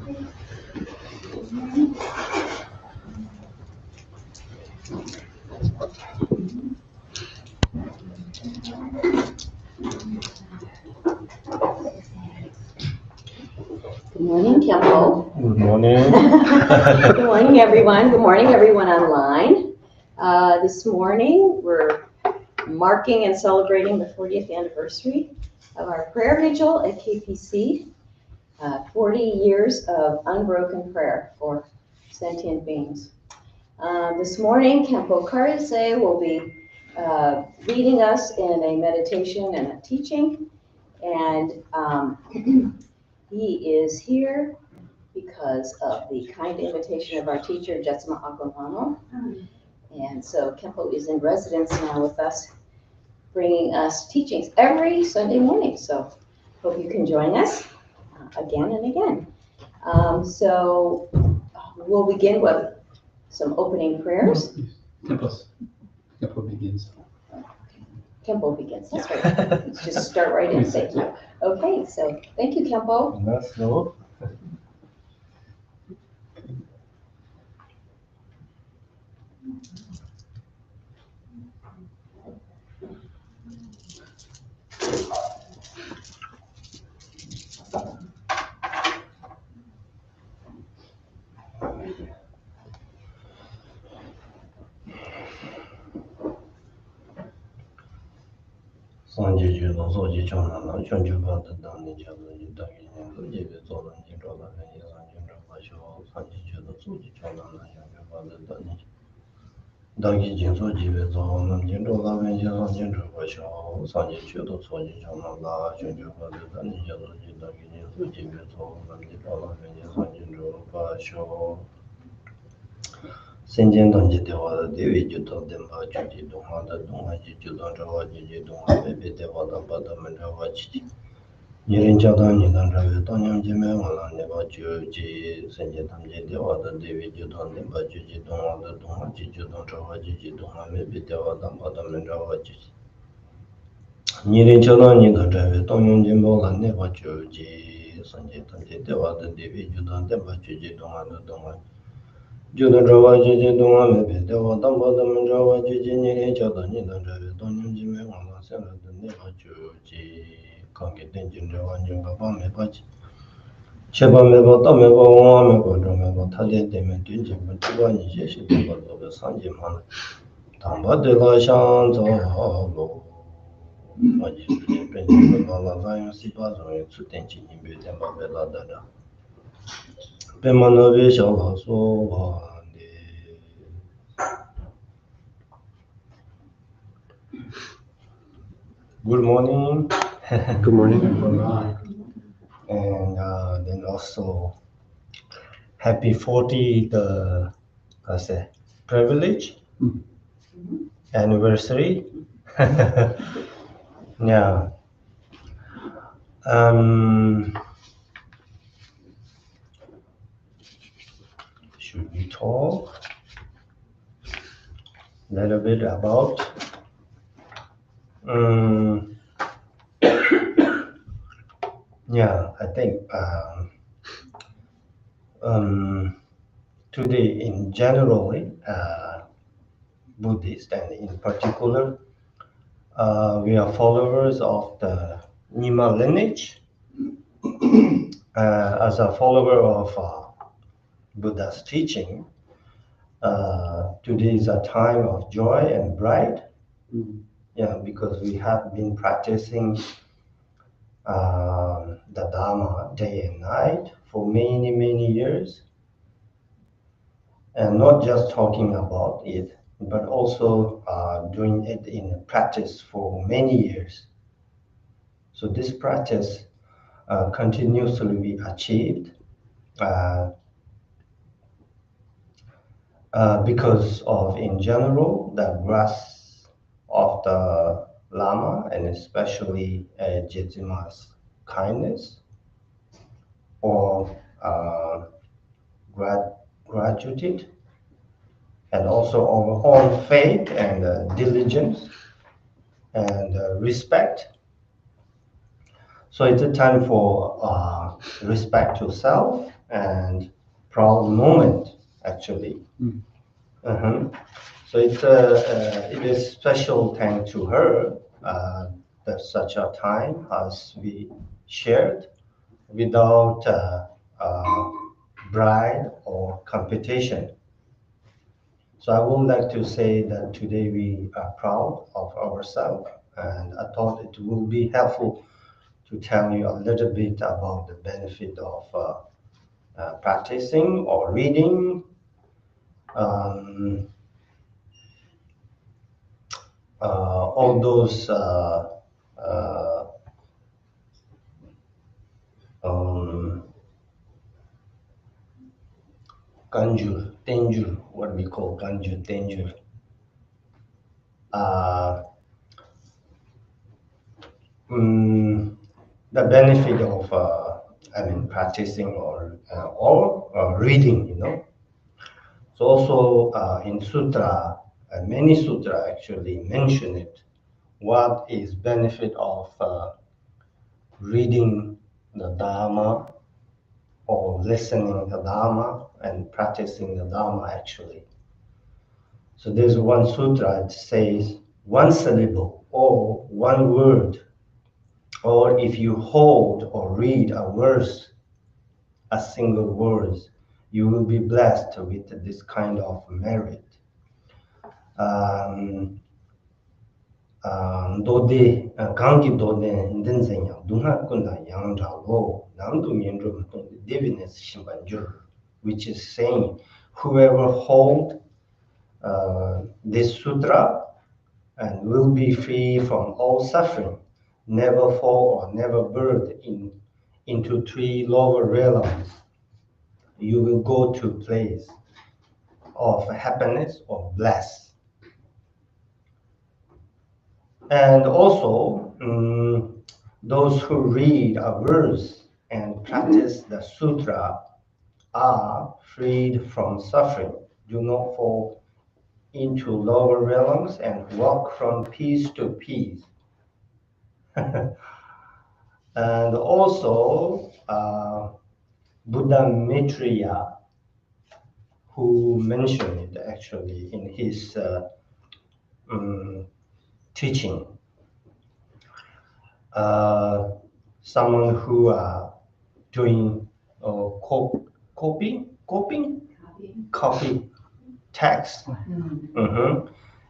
Good morning, Khenpo. Good morning. Good morning, everyone. Good morning, everyone online. This morning, we're marking and celebrating the 40th anniversary of our prayer vigil at KPC. 40 years of unbroken prayer for sentient beings. This morning, Khenpo Karze will be leading us in a meditation and a teaching. And he is here because of the kind invitation of our teacher, Jetsama Akamano. And so Khenpo is in residence now with us, bringing us teachings every Sunday morning. So hope you can join us again and again. So we'll begin with some opening prayers. Khenpo begins. Khenpo begins, that's right. Let's just start right in, thank you. Okay, so thank you, Khenpo. Let's go. Sanji ju no so ji chong na na chong ju ba de dang ni ja de da gi ni lo ji be zo lan ji zhao la ren yi san ji zhao ba xiao sanji ju no so ji chong na na chong ju ba de dang ni da gi jin so ji be zo nam ji zhao la ren yi san ji zhao ba xiao sanji ju no so ji chong na na chong ju ba de dang ni ja lo ji da gi ni so ji be zo nam ji zhao la ren yi san ji zhao ba xiao Senjen donji dewa da dewi ju to denpa ju ji dongha da dongha ji ju dong zhawa ji ji dongha bebe dewa da pa da men zhawa ji ji Nirin cha dang ni dang zhawe dang nyam ji me wang lang neba ju ji senjen tam ji dewa da dewi ju to denpa ju ji dongha da dongha ji ju dong zhawa ji ji dongha bebe dewa da pa da men zhawa ji ji Nirin cha dang ni dang zhawe dang nyam ji me wang lang neba ju ji senjen tam ji dewa da dewi ju to denpa ju ji dongha da dongha Judan Java Jiji Dunga Mepe Dewa Dampa Daman Java Jiji Niri Chada Nidan Jave Donyam Jime Wanga Sena Daniva Juji Kangi Tenjin Java Nyunga Pa Mepa Chi Cheba Mepa Tameba Wanga Mepa Jomeba Tade Deme Dunji Mutiwa Nije Shi Deba Dobe Sanji Mana Tamba De La Shan Zalo Maji Suje Penji Beba La Zayon Sipa Zonye Tsutenchi Nimbe Demba Bela Dada Pemana Ve Shala So Good morning. Good morning. And then also happy 40th privilege anniversary. Yeah. Should we talk a little bit about yeah, I think today in generally Buddhist and in particular we are followers of the Nima lineage. As a follower of Buddha's teaching, today is a time of joy and pride. Yeah, because we have been practicing the Dharma day and night for many, many years. And not just talking about it, but also doing it in practice for many years. So this practice continues to be achieved because of, in general, the grasp of the Lama and especially Jetzima's kindness or gratitude, and also our own faith and diligence and respect. So it's a time for respect to self and proud moment, actually. Mm. Uh-huh. So it is special thanks to her that such a time as we shared without bride or competition. So I would like to say that today we are proud of ourselves, and I thought it will be helpful to tell you a little bit about the benefit of practicing or reading um, all those uh, um, danger, what we call ganjur, danger. Uh, mm, the benefit of, practicing or reading, So also in sutra, many sutra actually mention it. What is benefit of reading the Dharma or listening the Dharma and practicing the Dharma actually? So there's one sutra that says one syllable or one word, or if you hold or read a verse, a single word, you will be blessed with this kind of merit. Dode, Gangi Dode, Denzenya, Dunha Kunda Yang Jago, Nandu Mindrum, Divinus Shimbanjur, which is saying, whoever hold this sutra and will be free from all suffering, never fall or never birth into three lower realms. You will go to place of happiness or bliss. And also, those who read a verse and practice the sutra are freed from suffering, do not fall into lower realms, and walk from peace to peace. And also, Buddha Maitreya, who mentioned it actually in his teaching, someone who are doing copy text,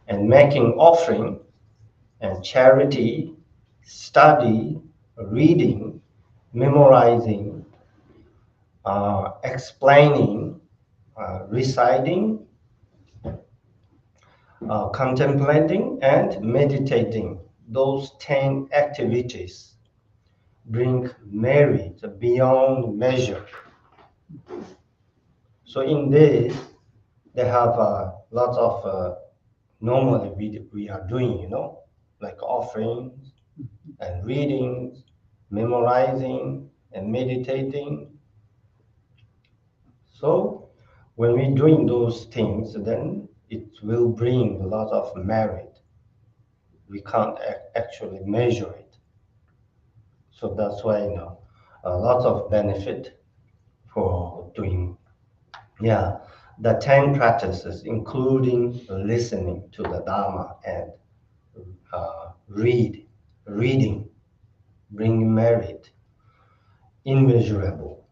and making offering and charity, study, reading, memorizing, explaining, reciting, contemplating, and meditating. Those 10 activities bring merit beyond measure. So in this, they have lots of normally we are doing, like offerings and readings, memorizing and meditating. So when we're doing those things, then it will bring a lot of merit. We can't actually measure it. So that's why, a lot of benefit for doing, the 10 practices, including listening to the Dharma and reading, bring merit, immeasurable.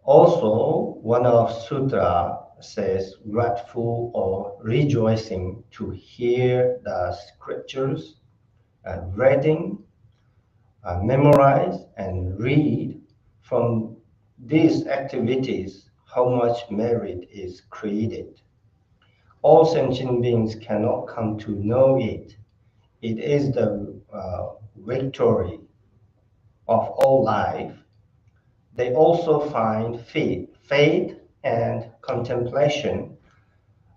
Also, one of sutra says grateful or rejoicing to hear the scriptures, reading, memorize, and read. From these activities, how much merit is created. All sentient beings cannot come to know it. It is the victory of all life. They also find faith and contemplation.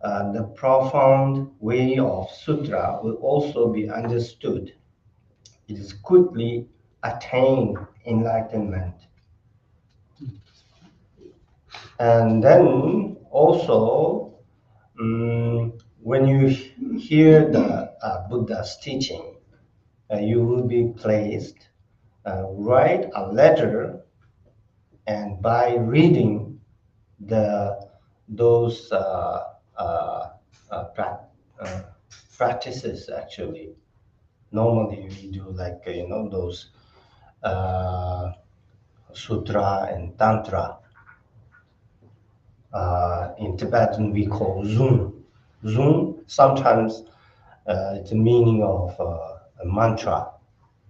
The profound way of sutra will also be understood. It is quickly attain enlightenment. And then also, when you hear the Buddha's teaching, you will be placed, write a letter and by reading those practices, actually, normally we do like those sutra and tantra. In Tibetan we call zun. Zun sometimes it's the meaning of a mantra,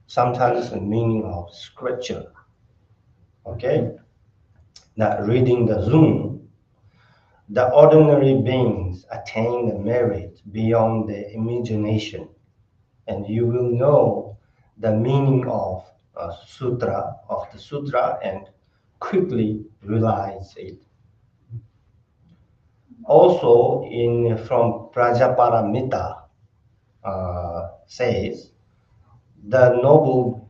sometimes the meaning of scripture. Okay, that reading the zun, the ordinary beings attain the merit beyond the imagination, and you will know the meaning of the sutra and quickly realize it. Also, from Prajaparamita says the noble,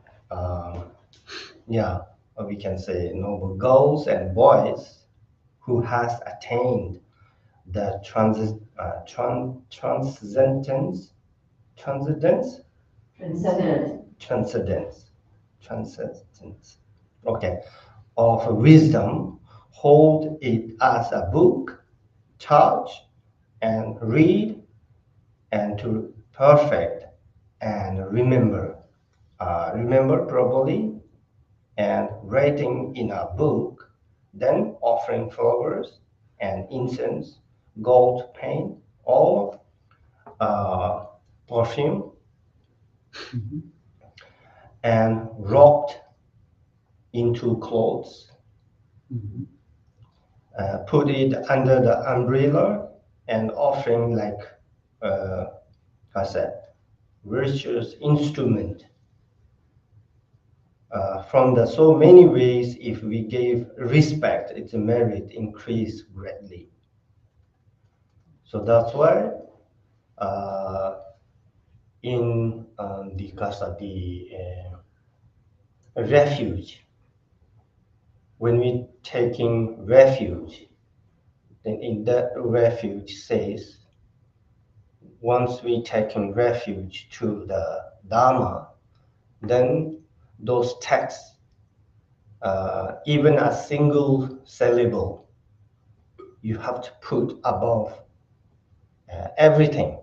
we can say noble girls and boys who has attained the transcendence okay, of wisdom, hold it as a book, touch and read, and to perfect and remember properly, and writing in a book, then offering flowers and incense, gold paint, all perfume, and wrapped into clothes, put it under the umbrella, and offering like I said, virtuous instrument. From the so many ways, if we gave respect, its merit increase greatly. So that's why in the Casa the refuge, when we taking refuge, then in that refuge says, once we taking refuge to the Dharma, then those texts, even a single syllable, you have to put above everything.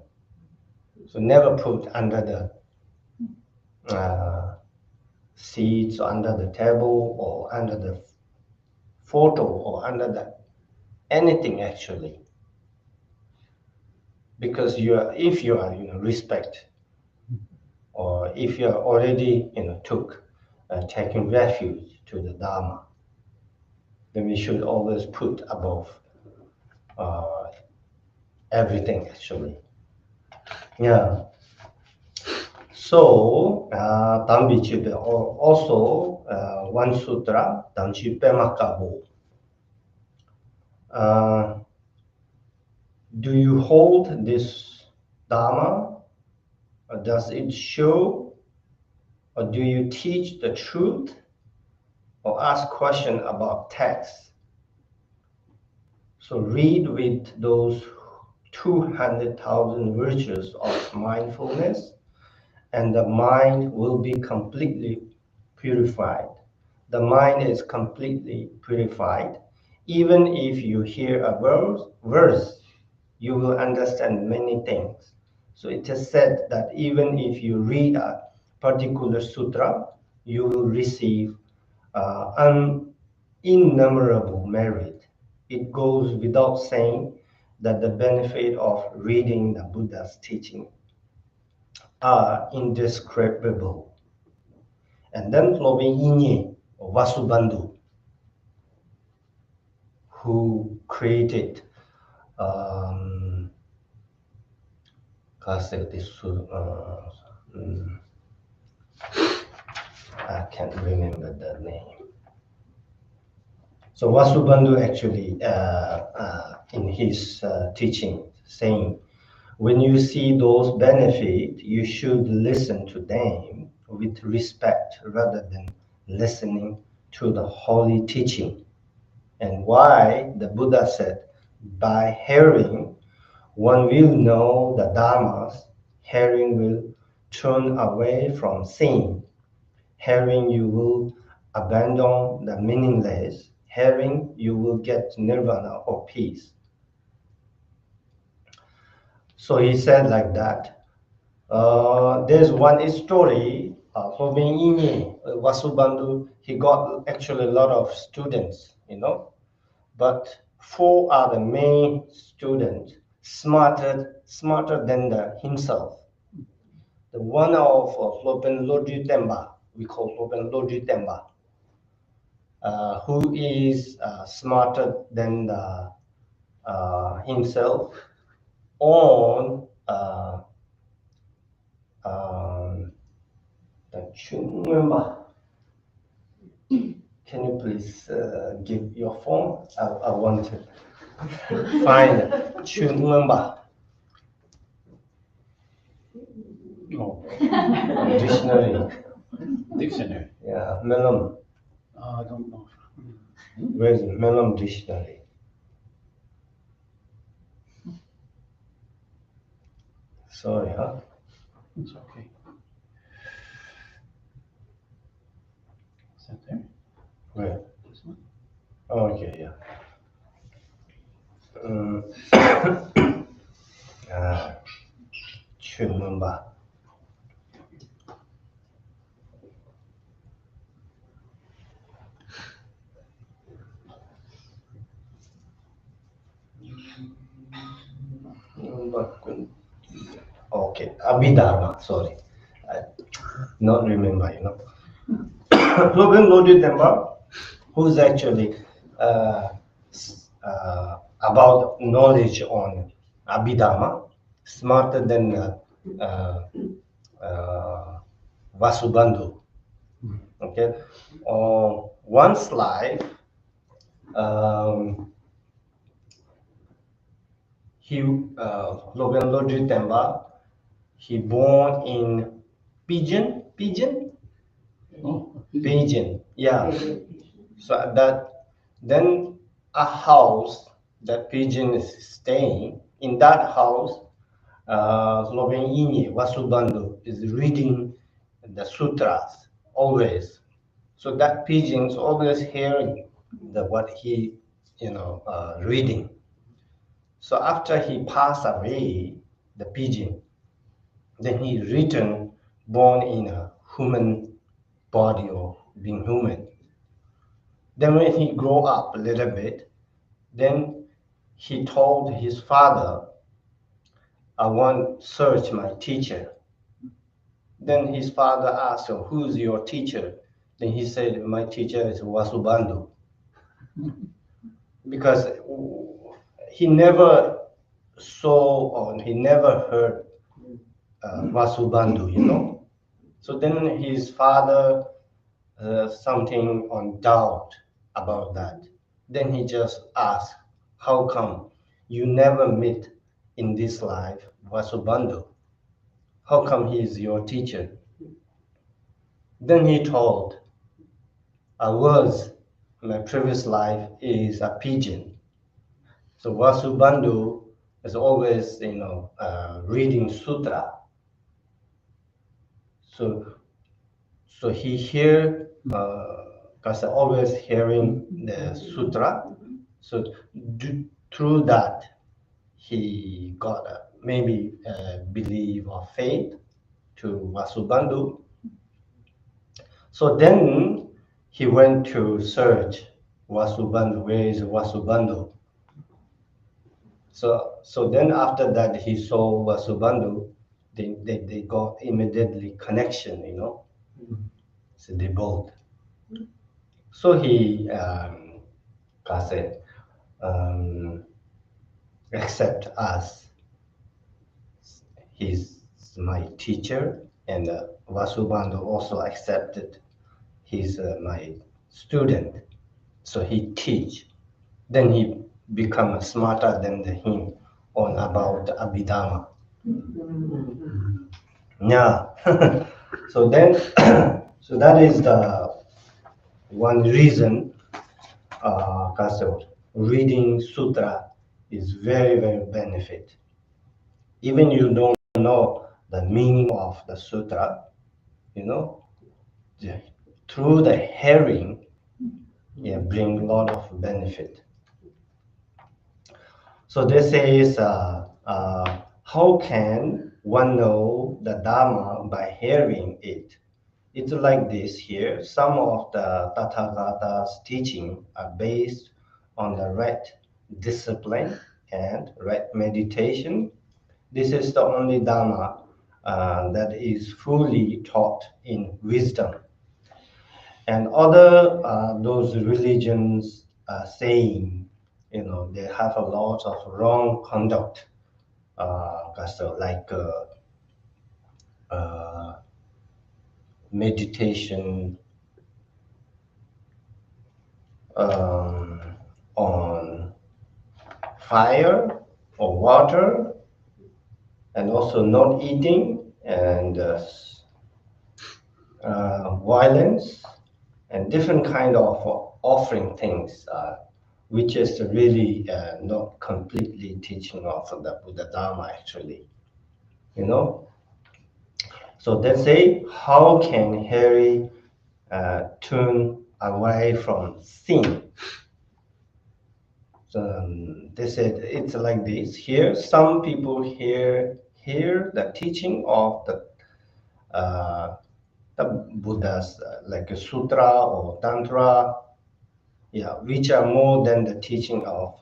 So never put under the seats, or under the table, or under the photo, or under the anything, actually. Because if you are respect, or if you are already taking refuge to the Dharma, then we should always put above everything, actually. Yeah. So, Dambichibe, also one sutra, Damchipe Makabo. Do you hold this Dharma? Or does it show? Or do you teach the truth? Or ask question about text? So read with those 200,000 virtues of mindfulness, and the mind will be completely purified. The mind is completely purified. Even if you hear a verse, you will understand many things. So it is said that even if you read a particular sutra, you will receive an innumerable merit. It goes without saying that the benefit of reading the Buddha's teaching are indescribable. And then Lobe Inye, or Vasubandhu, who created I can't remember the name. So Vasubandhu actually, in his teaching, saying, when you see those benefits, you should listen to them with respect rather than listening to the holy teaching. And why the Buddha said, by hearing, one will know the dharmas. Hearing will turn away from sin. Hearing, you will abandon the meaningless hearing, you will get nirvana or peace. So he said like that. There's one story for being Vasubandhu. He got actually a lot of students, but 4 are the main students, smarter than himself. The one of Lopen Lodri Temba, we call Lopen Lodri Temba, who is smarter than himself on remember. Can you please give your phone? I want to find Chunmamba. Oh, Dictionary. dictionary. Yeah, Melum. I don't know. Where's Melum dictionary? Sorry, huh? It's okay. Is that there? Where? This one? Okay, yeah. Chunmamba. Okay, Abhidharma, sorry. I not remember, Logan Lodi Temba, who's actually about knowledge on Abhidharma, smarter than Vasubandhu. Okay, one's life, he Logan Lodri Temba, he born in Pigeon, Oh, yeah. So then a house that pigeon is staying in that house, Slovenia Vasubandhu is reading the sutras always. So that pigeon is always hearing what he reading. So after he passed away, the pigeon, then he returned born in a human body or being human. Then when he grew up a little bit, then he told his father, I want to search my teacher. Then his father asked him, who's your teacher? Then he said, my teacher is Vasubandhu. Because he never saw or he never heard Vasubandhu, So then his father something on doubt about that. Then he just asked, how come you never meet in this life Vasubandhu? How come he is your teacher? Then he told, I was, my previous life is a pigeon. So Vasubandhu is always, reading sutra. So he hear, because always hearing the sutra. So through that, he got maybe belief or faith to Vasubandhu. So then he went to search Vasubandhu. Where is Vasubandhu? So then after that he saw Vasubandhu. They got immediately connection, So they both. So he Kase, accept us. He's my teacher, and Vasubandhu also accepted he's my student. So he teach. Then he become smarter than him on about Abhidharma. Yeah. So then, so that is the one reason. Reading sutra is very, very benefit. Even you don't know the meaning of the sutra, through the hearing, bring a lot of benefit. So this is how can one know the Dharma by hearing it? It's like this here. Some of the Tathagata's teaching are based on the right discipline and right meditation. This is the only Dharma that is fully taught in wisdom. And other those religions are saying, they have a lot of wrong conduct, like meditation um, on fire or water, and also not eating, and violence, and different kind of offering things, which is really not completely teaching of the Buddha Dharma actually, you know. So they say, how can Harry turn away from sin? So they said it's like this. Here, some people hear the teaching of the Buddha's, like a sutra or tantra, which are more than the teaching of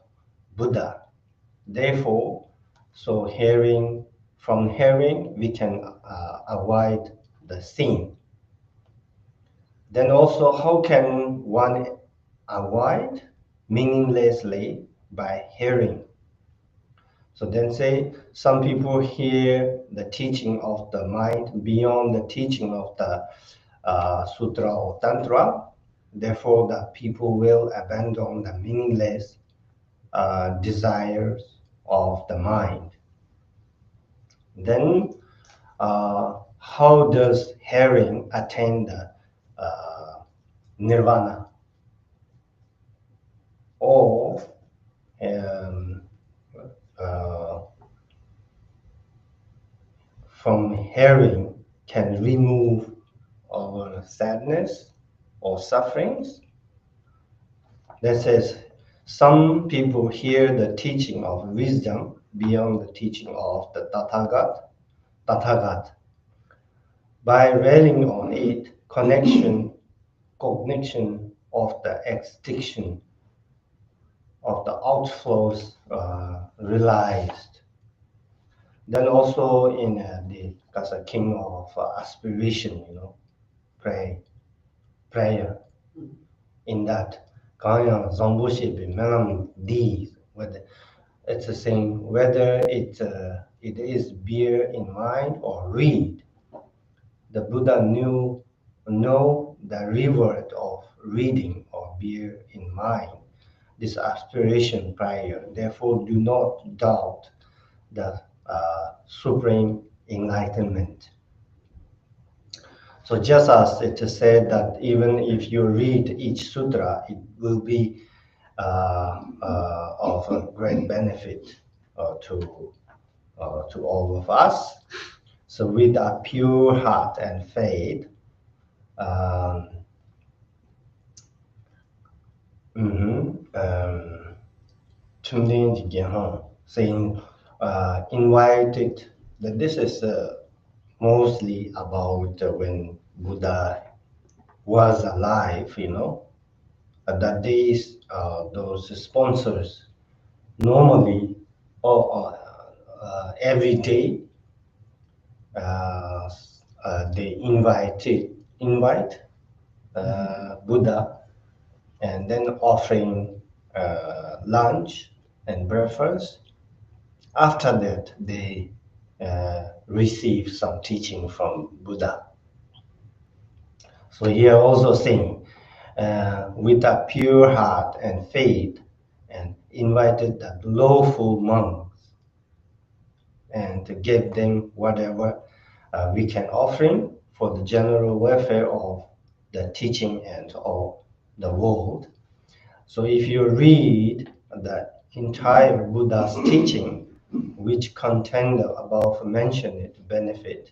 Buddha. Therefore, so from hearing, we can avoid the sin. Then also, how can one avoid meaninglessly by hearing? So then say, some people hear the teaching of the mind beyond the teaching of the sutra or tantra. Therefore, the people will abandon the meaningless desires of the mind. Then, how does hearing attain the nirvana? Or um, uh, from hearing can remove our sadness or sufferings? That says, some people hear the teaching of wisdom beyond the teaching of the Tathagat. By relying on it, cognition of the extinction of the outflows realized. Then also in as a king of aspiration, prayer. In that, Kaya Zambushe Bimanam these, whether it's the same, whether it is bear in mind or read. The Buddha know the reward of reading or bear in mind this aspiration prior. Therefore, do not doubt the supreme enlightenment. So just as it is said that even if you read each sutra, it will be of a great benefit to all of us. So with a pure heart and faith, um, saying invited, that this is mostly about when Buddha was alive, that days, those sponsors normally or every day they invite Buddha, and then offering lunch and breakfast. After that, they receive some teaching from Buddha. So here also saying, with a pure heart and faith, and invited the lawful monks and to give them whatever we can offering for the general welfare of the teaching and of the world. So if you read the entire Buddha's teaching, which contain the above mentioned benefit,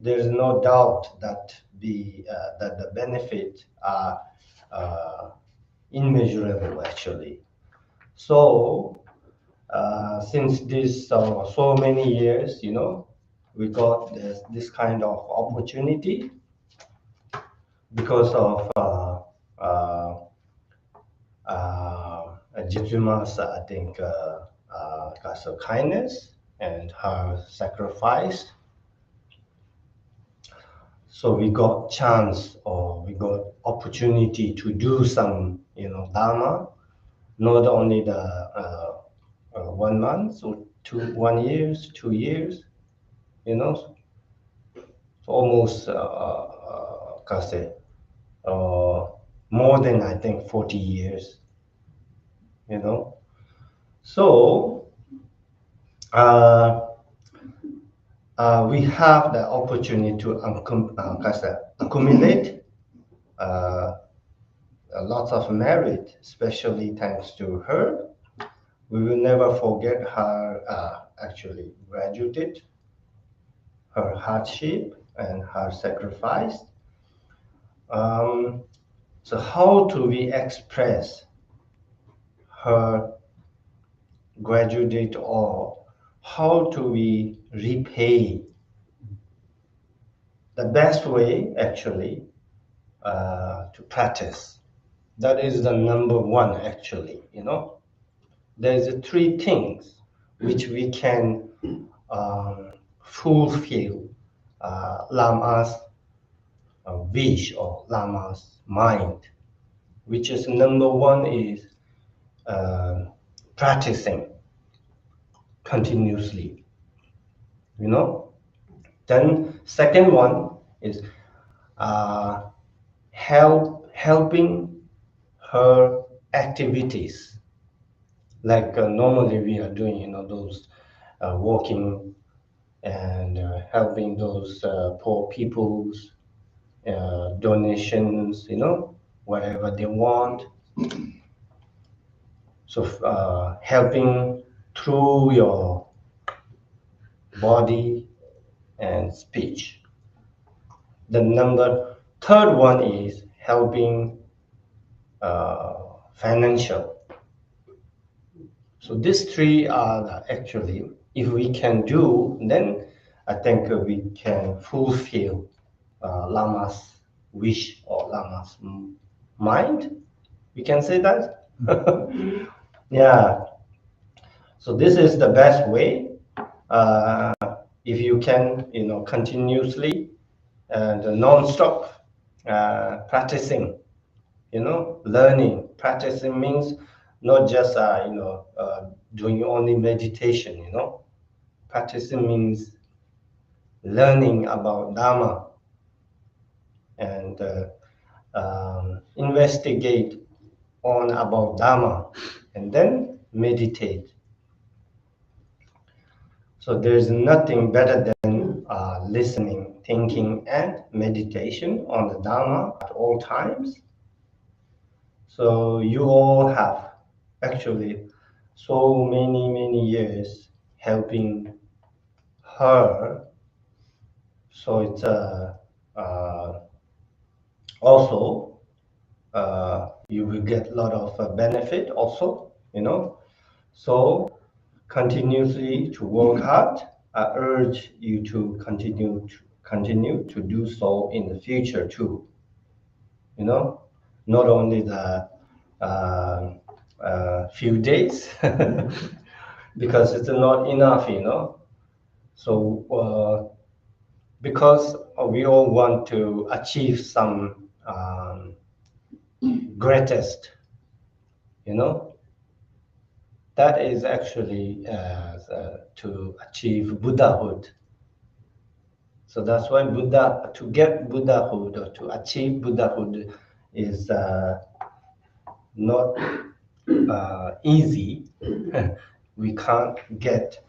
there is no doubt that the benefit are immeasurable actually. So since this so many years, we got this kind of opportunity because of Jitsuma's, I think, kindness and her sacrifice. So we got chance or we got opportunity to do some, Dharma, not only the 1 month or 1 years, 2 years, so almost, more than I think 40 years, So we have the opportunity to accumulate a lot of merit, especially thanks to her. We will never forget her actually graduated, her hardship and her sacrifice. So how do we express her gratitude, or how do we repay? The best way actually to practice. That is the number one actually, There's 3 things which we can fulfill Lama's wish or Lama's mind, which is number one is practicing continuously, Then second one is helping her activities, like normally we are doing, those walking and helping those poor people's donations, whatever they want. So helping through your body and speech. The third one is helping financial. So these 3 are actually, if we can do, then I think we can fulfill Lama's wish or Lama's mind. We can say that. Yeah. So this is the best way. If you can, continuously and non-stop practicing, learning. Practicing means not just, doing only meditation, Practicing means learning about Dharma and investigate on about Dharma and then meditate. So there's nothing better than listening, thinking, and meditation on the Dharma at all times. So you all have actually so many years helping her. So it's also you will get a lot of benefit also, So continuously to work hard. I urge you to continue to do so in the future too. Not only the few days, because it's not enough, So because we all want to achieve some greatest, that is actually to achieve Buddhahood. So that's why to get Buddhahood or to achieve Buddhahood is not easy. We can't get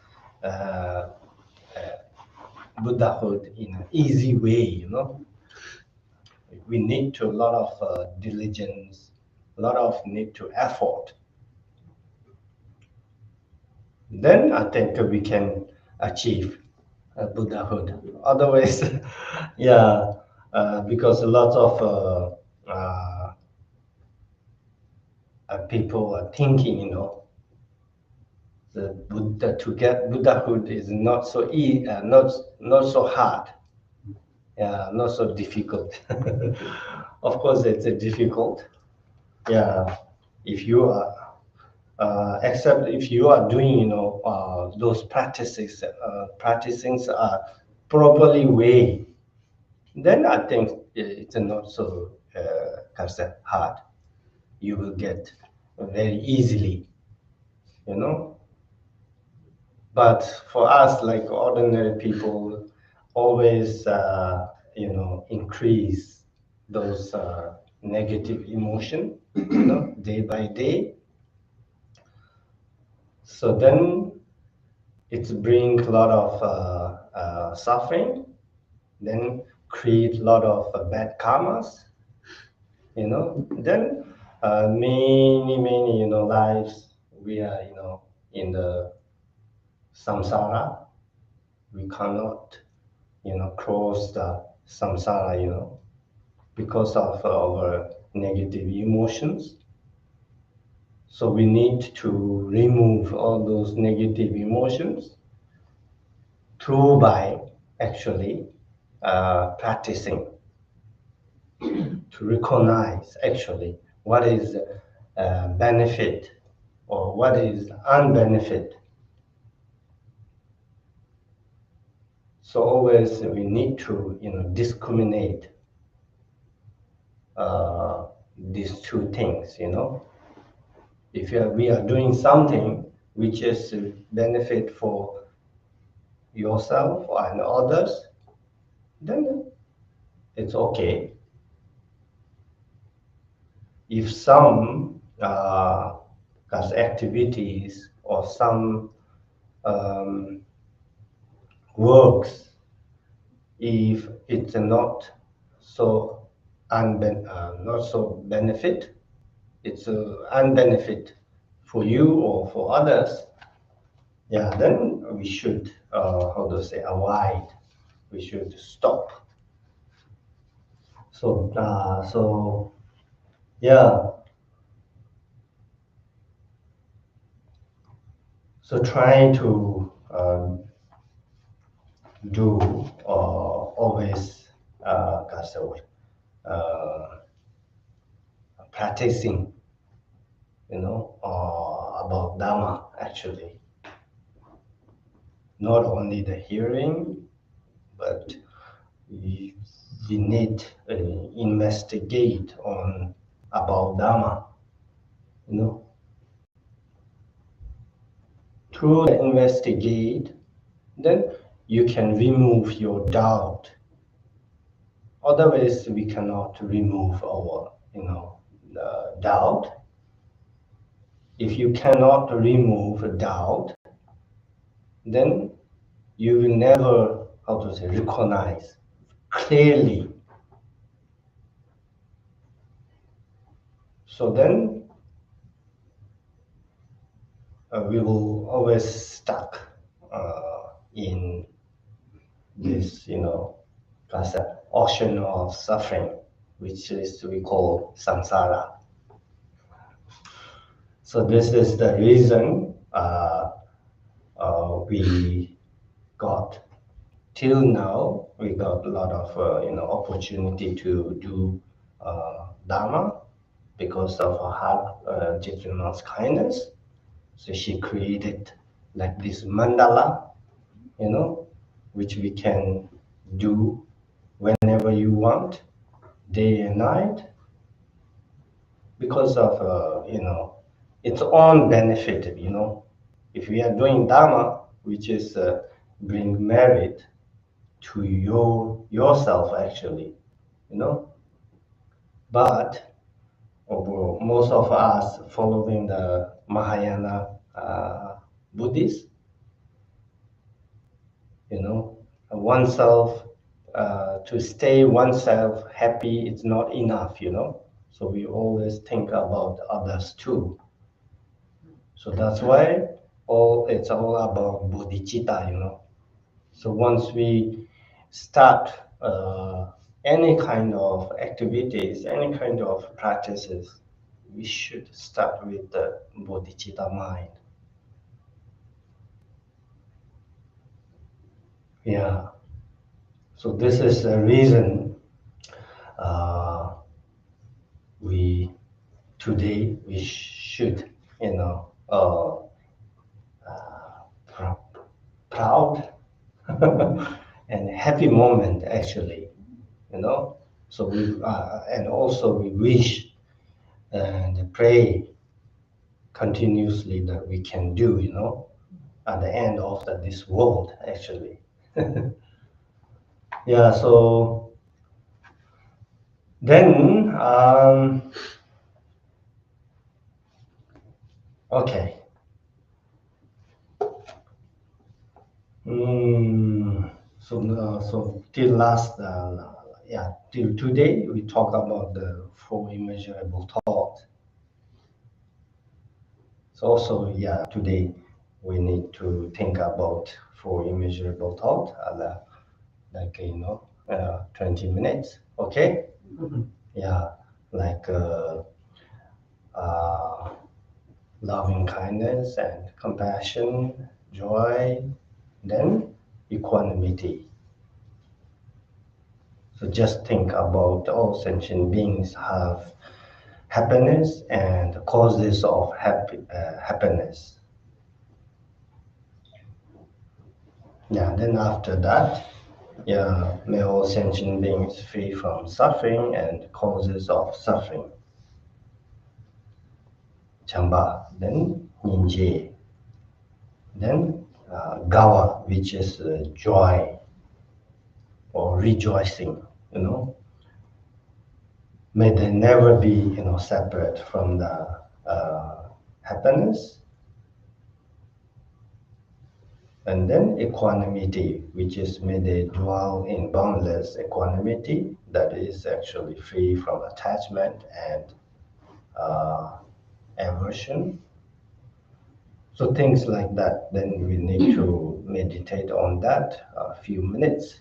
Buddhahood in an easy way, We need to a lot of diligence, a lot of need to effort. Then I think we can achieve Buddhahood. Otherwise, yeah, because a lot of people are thinking, you know, the Buddha, to get Buddhahood is not so easy, not so hard, yeah, not so difficult. Of course, it's difficult. Yeah, if you are, except if you are doing, you know, those practices, practicing properly way, then I think it's not so hard. You will get very easily, you know. But for us, like ordinary people, always, you know, increase those negative emotion, you know, day by day. So then it's bring a lot of suffering, then create a lot of bad karmas, you know. Then many, you know, lives we are, you know, in the samsara. We cannot, you know, cross the samsara, you know, because of our negative emotions. So we need to remove all those negative emotions through by actually practicing to recognize actually what is benefit or what is unbenefit. So always we need to, you know, discriminate these two things, you know. If we are doing something which is benefit for yourself and others, then it's okay. If some activities or some works, if it's not so not so benefit, it's unbenefit for you or for others, yeah, then we should how to say avoid. We should stop. So yeah. So try to do always uh, practicing, you know, about Dharma actually. Not only the hearing, but we need investigate on about Dharma, you know. Through the investigate, then you can remove your doubt. Otherwise, we cannot remove our, you know, doubt. If you cannot remove doubt, then you will never, how to say, recognize clearly. So then we will always stuck in this, you know, as an ocean of suffering, which is we call samsara. So this is the reason we got till now. We got a lot of you know, opportunity to do Dharma because of her heart, gentleman's kindness. So she created like this mandala, you know, which we can do whenever you want, day and night, because of you know, its own benefit. You know, if we are doing Dharma, which is bring merit to yourself actually, you know. But most of us following the Mahayana Buddhists, you know, oneself to stay oneself happy is not enough, you know. So we always think about others too. So that's why it's all about bodhicitta, you know. So once we start any kind of activities, any kind of practices, we should start with the bodhicitta mind. Yeah. So this is the reason uh, we today we should, proud and happy moment actually, So we and also we wish and pray continuously that we can do, at the end of this world actually. Yeah. So then, okay. So till till today we talk about the four immeasurable thoughts. So also, today we need to think about four immeasurable thoughts, like 20 minutes. Okay. Yeah, like uh, loving kindness and compassion, joy, then equanimity. So just think about all sentient beings have happiness and causes of happiness. Yeah, then after that, may all sentient beings free from suffering and causes of suffering. Chamba, then Ninje, then Gawa, which is joy or rejoicing, May they never be, separate from the happiness. And then equanimity, which is may they dwell in boundless equanimity that is actually free from attachment and uh, aversion. So things like that, then we need to meditate on that a few minutes.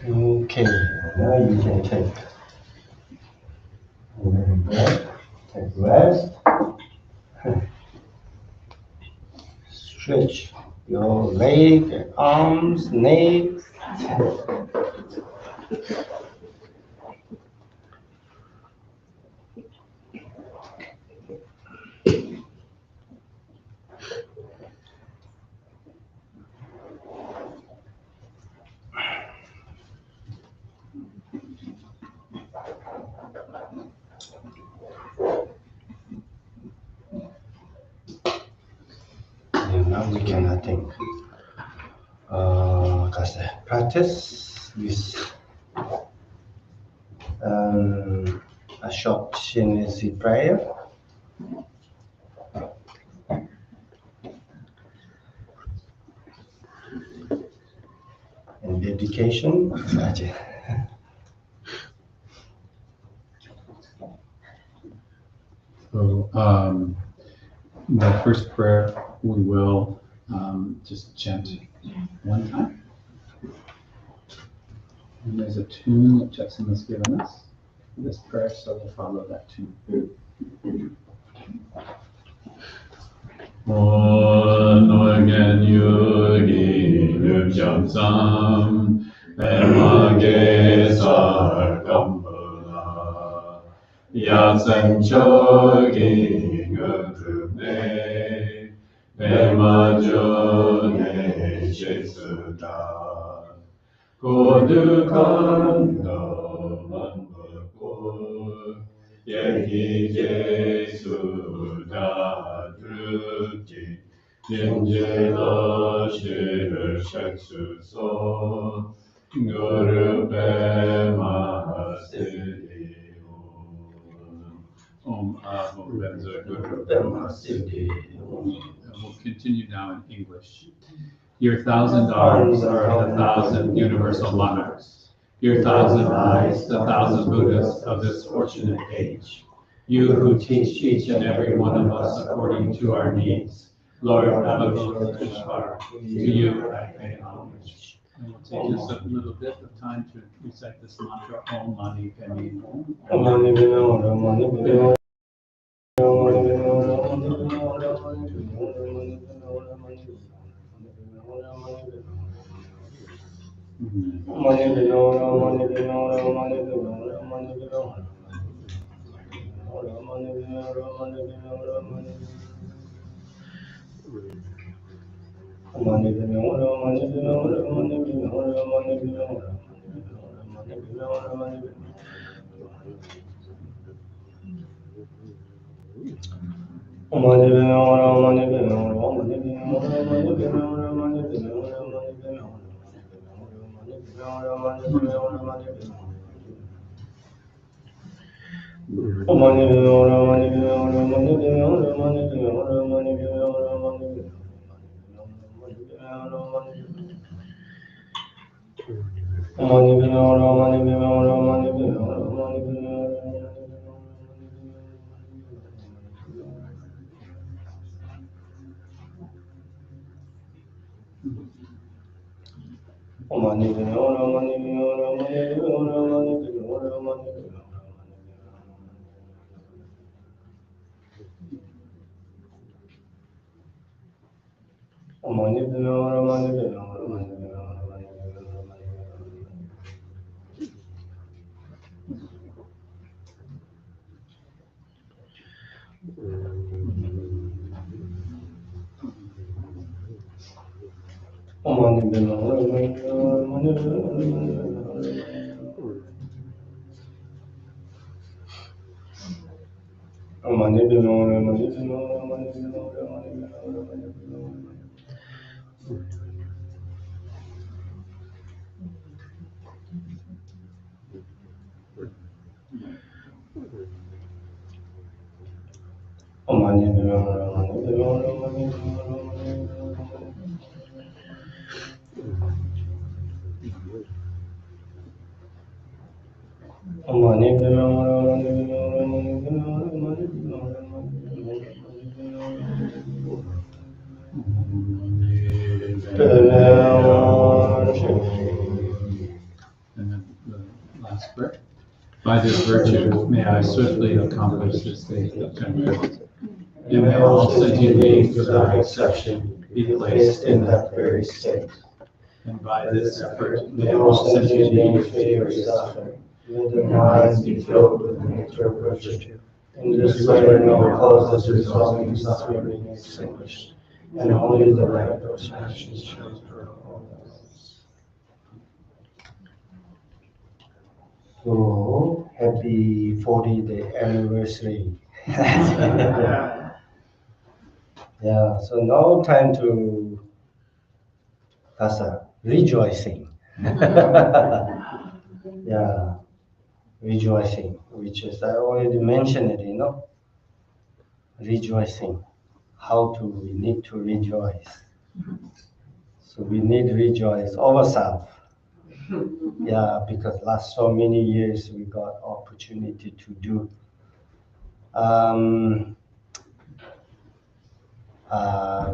Okay, now you can take a little breath, take rest, stretch your leg, arms, neck. And now we can, I think, practice with a short Chenrezig prayer and dedication. So the first prayer we will just chant one time. And there's a tune that Jackson has given us for this prayer, so we'll follow that tune. Organ yogi lupjamsam permage sarkambala 약산적인 은혜 대마전의 실수다 고득한 너만 벗고 얘기 예수다 듣지 인제다 실을 색수소 그룹에 마스리오 We'll continue now in English. Your 1,000 arms are the 1,000 universal monarchs. Your 1,000 eyes, the 1,000 Buddhas of this fortunate age. You who teach each and every one of us according to our needs. Lord Avalokiteshvara, to you I pay homage. And we'll take just a little bit of time to recite this mantra, Om Mani Padme Hum. And then the last prayer. By this virtue, may I swiftly accomplish this state of Chenrezig. And may all sentient beings without exception be placed in that very state. And by this effort, may all sentient beings favor suffering. May their minds be filled with the nectar of virtue. In this way, no causes resulting in suffering being extinguished, and only the light of passion shines for all of us. So, happy 40th anniversary. Yeah, so now time to that's a rejoicing. Yeah, rejoicing, which is I already mentioned it, rejoicing. We need to rejoice. So we need to rejoice ourselves. Yeah, because last so many years we got opportunity to do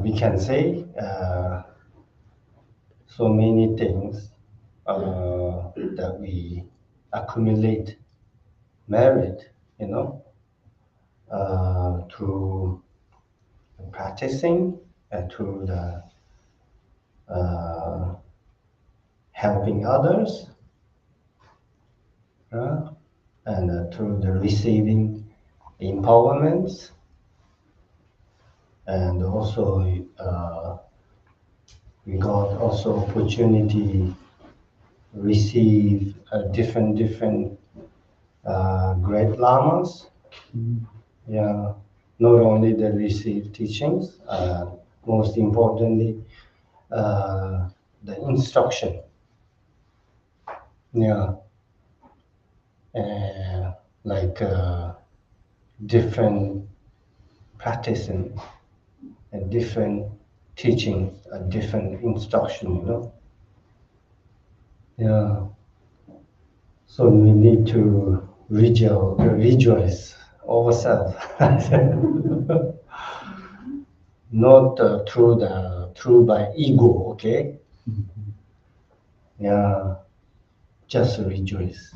we can say so many things that we accumulate merit, through practicing and through the helping others. and through the receiving empowerments, and also we got also opportunity receive different great lamas. Yeah, not only the receive teachings, most importantly, the instruction. Yeah, like different practicing and different teachings, a different instruction, you know. Yeah. So we need to rejoice ourselves, not through by ego. Okay. Yeah. Just rejoice.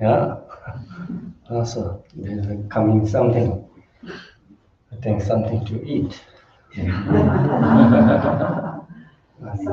Yeah. Also, there's coming something. I think something to eat.